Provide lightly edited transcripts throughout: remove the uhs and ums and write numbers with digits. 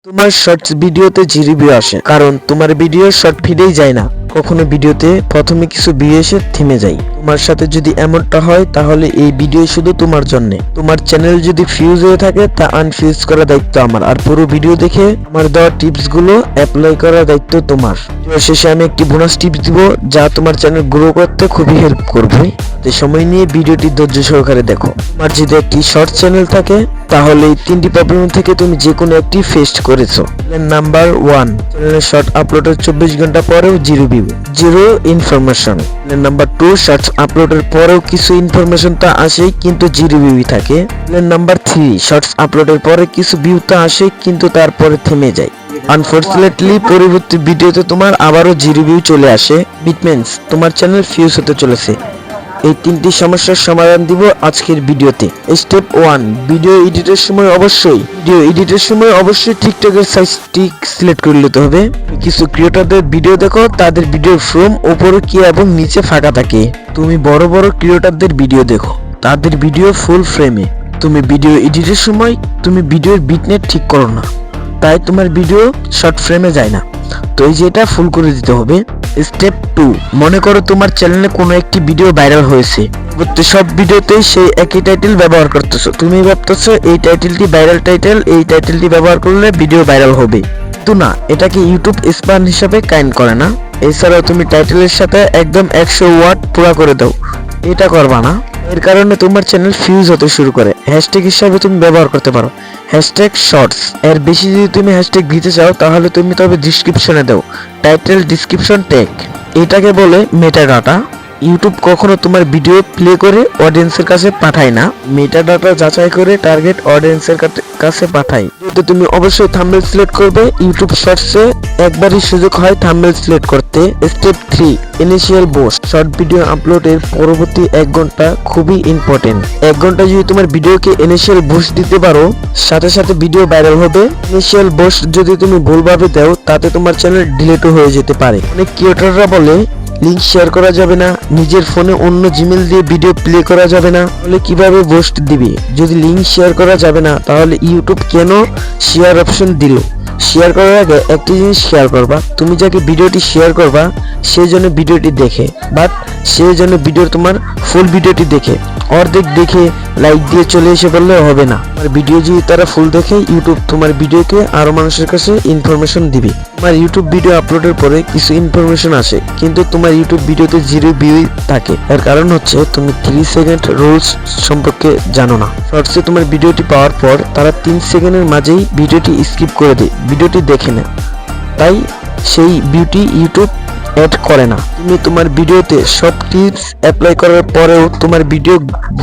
তোমার শর্টস ভিডিওতে যে রিভিউ আসে, কারণ তোমার ভিডিও শর্ট ফিডেই যায় না। কখনো ভিডিওতে প্রথমে কিছু ভিউ এসে থেমে যায়। তোমার সাথে যদি এমনটা হয় তাহলে এই ভিডিও শুধু তোমার জন্য। তোমার চ্যানেল যদি ফিউজ হয়ে থাকে তা আনফিউজ করার দায়িত্ব আমার, আর পুরো ভিডিও দেখে আমার দেওয়া টিপস গুলো অ্যাপ্লাই করার দায়িত্ব তোমার। শেষে আমি একটি বোনাস টিপস দিব যা তোমার চ্যানেল গ্রো করতে খুবই হেল্প করবে। তাই সময় নিয়ে ভিডিওটি ধৈর্য সহকারে দেখো। তোমার যদি একটি শর্ট চ্যানেল থাকে তাহলে এই তিনটি প্রবলেম থেকে তুমি যে কোনো একটি ফেস করেছো। নাম্বার 1, চ্যানেলের শর্ট আপলোডের 24 ঘন্টা পরেও zero view, zero information. Number 2, shorts আপলোডের পরেও কিছু ইনফরমেশন তো আসে কিন্তু জিরো ভিউ থাকে। নাম্বার 3, শর্টস আপলোডের পরে কিছু ভিউ তো আসে কিন্তু তারপরে থেমে যায়। আনফরচুনেটলি পরবর্তী ভিডিওতে তোমার আবারও জিরো ভিউ চলে আসে। ইট মিন্স তোমার চ্যানেল ফিউজ হতে চলেছে। এই তিনটি সমস্যার সমাধান দিব আজকের ভিডিওতে। স্টেপ 1, ভিডিও এডিটের সময় অবশ্যই টিকটকের সাইজ ঠিক সিলেক্ট করে নিতে হবে। কিছু ক্রিয়েটরদের ভিডিও দেখো, তাদের ভিডিও ফ্রেম উপরে কি এবং নিচে ফাঁকা থাকে। তুমি বড় বড় ক্রিয়েটরদের ভিডিও দেখো, তাদের ভিডিও ফুল ফ্রেমে। তুমি ভিডিও এডিটের সময় তুমি ভিডিওর বিটনেট ঠিক করো না, তাই তোমার ভিডিও শর্ট ফ্রেমে যায় না। তো এই যে এটা ফুল করে দিতে হবে। স্টেপ 2, মনে করো তোমার চ্যানেলে কোনো একটি ভিডিও ভাইরাল হয়েছে। সব ভিডিওতেই সেই একই টাইটেল ব্যবহার করতেছো। তুমি ভাবতেছো এই টাইটেলটি ভাইরাল টাইটেল, এই টাইটেলটি ব্যবহার করলে ভিডিও ভাইরাল হবে, কিন্তু না, এটাকে ইউটিউব স্প্যান হিসাবে কাউন্ট করে না। এছাড়াও তুমি টাইটেলের সাথে একদম 100 ওয়ার্ড পুরা করে দাও, এটা করবা না। এর কারণে তোমার চ্যানেল ফিউজ হতে শুরু করে। হ্যাশট্যাগ হিসাবে তুমি ব্যবহার করতে পারো হ্যাশট্যাগ শর্টস। এর বেশি যদি তুমি হ্যাশট্যাগ দিতে চাও তাহলে তুমি তবে ডিসক্রিপশনে দাও টাইটেল ডিসক্রিপশন ট্যাগ, এটাকে বলে মেটা ডাটা। ইউটিউব কখনো তোমার ভিডিও প্লে করে অডিয়েন্সের কাছে পাঠায় না, মেটা ডাটা যাচাই করে টার্গেট অডিয়েন্সের কাছে পাঠায়। যেহেতু তুমি অবশ্যই থাম্বনেল সিলেক্ট করবে, ইউটিউব শর্টসে একবারই সুযোগ হয় থাম্বনেল সিলেক্ট করতে। Step 3, initial boost. Short video আপলোডের পরবর্তী 1 ঘন্টা খুবই ইম্পর্টেন্ট। 1 ঘন্টা যদি তোমার ভিডিওকে ইনিশিয়াল বুস্ট দিতে পারো, সাথে সাথে ভিডিও ভাইরাল হবে। ইনিশিয়াল বুস্ট যদি তুমি ভুলভাবে দাও তাতে তোমার চ্যানেল ডিলিটও হয়ে যেতে পারে। অনেক ক্রিয়েটররা বলে লিংক শেয়ার করা যাবে না, নিজের ফোনে অন্য জিমেল দিয়ে ভিডিও প্লে করা যাবে না, তাহলে কিভাবে বুস্ট দিবে? যদি লিংক শেয়ার করা যাবে না তাহলে ইউটিউব কেন শেয়ার অপশন দিল? শেয়ার করার আগে একটি জিনিস খেয়াল করবা, তুমি যাকে ভিডিওটি শেয়ার করবা সেই জন্য ভিডিওটি দেখে, বাট সেই জন্য ভিডিও তোমার ফুল ভিডিওটি দেখে। অর্ধেক দেখে লাইক দিয়ে চলে এসে বললে হবে না। আর ভিডিও যদি তারা ফুল দেখে, ইউটিউব তোমার ভিডিওকে আরো মানুষের কাছে ইনফরমেশন দিবে। তোমার ইউটিউব ভিডিও আপলোডের পরে কিছু ইনফরমেশন আসে কিন্তু তোমার ইউটিউব ভিডিওতে জিরো ভিউ থাকে। এর কারণ হচ্ছে তুমি 3 সেকেন্ড রুলস সম্পর্কে জানো না। শর্টসে তোমার ভিডিওটি পাওয়ার পর তারা 3 সেকেন্ডের মাঝেই ভিডিওটি স্কিপ করে দেয়, ভিডিওটি দেখে না, তাই সেই ভিউটি ইউটিউব অ্যাড করে না। তুমি তোমার ভিডিওতে সব টিপস অ্যাপ্লাই করার পরেও তোমার ভিডিও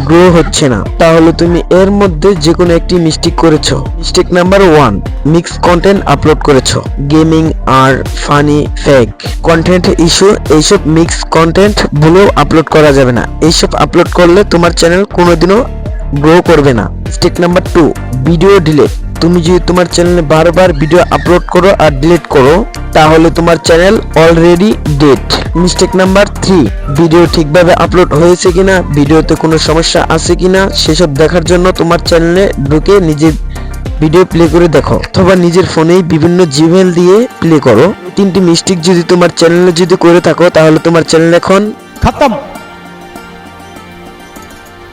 গ্রো হচ্ছে না, তাহলে তুমি এর মধ্যে যে কোনো একটি মিস্টেক করেছো। Mistake number 1, mix content upload করেছো। গেমিং আর ফানি ফেক কন্টেন্ট ইস্যু, এইসব মিক্স কন্টেন্ট ভুলেও আপলোড করা যাবে না। এইসব আপলোড করলে তোমার চ্যানেল কোনোদিনও গ্রো করবে না। Mistake number 2, video delete. তুমি যদি তোমার চ্যানেলে বারবার ভিডিও আপলোড করো আর ডিলিট করো তাহলে তোমার channel already dead. Mistake number 3, video ঠিকভাবে আপলোড হয়েছে কিনা, ভিডিওতে কোনো সমস্যা আছে কিনা সেসব দেখার জন্য তোমার চ্যানেলে ঢুকে নিজের ভিডিও প্লে করে দেখো, অথবা নিজের ফোনেই বিভিন্ন জিমেল দিয়ে প্লে করো। 3টি মিস্টেক যদি তোমার চ্যানেলে যদি করে থাকো তাহলে তোমার চ্যানেল এখন खत्म।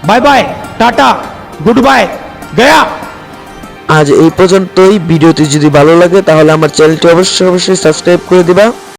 Bye bye, tata, goodbye, गया। আজ এই পর্যন্তই। ভিডিওটি যদি ভালো লাগে তাহলে আমার চ্যানেলটি অবশ্যই সাবস্ক্রাইব করে দিবা।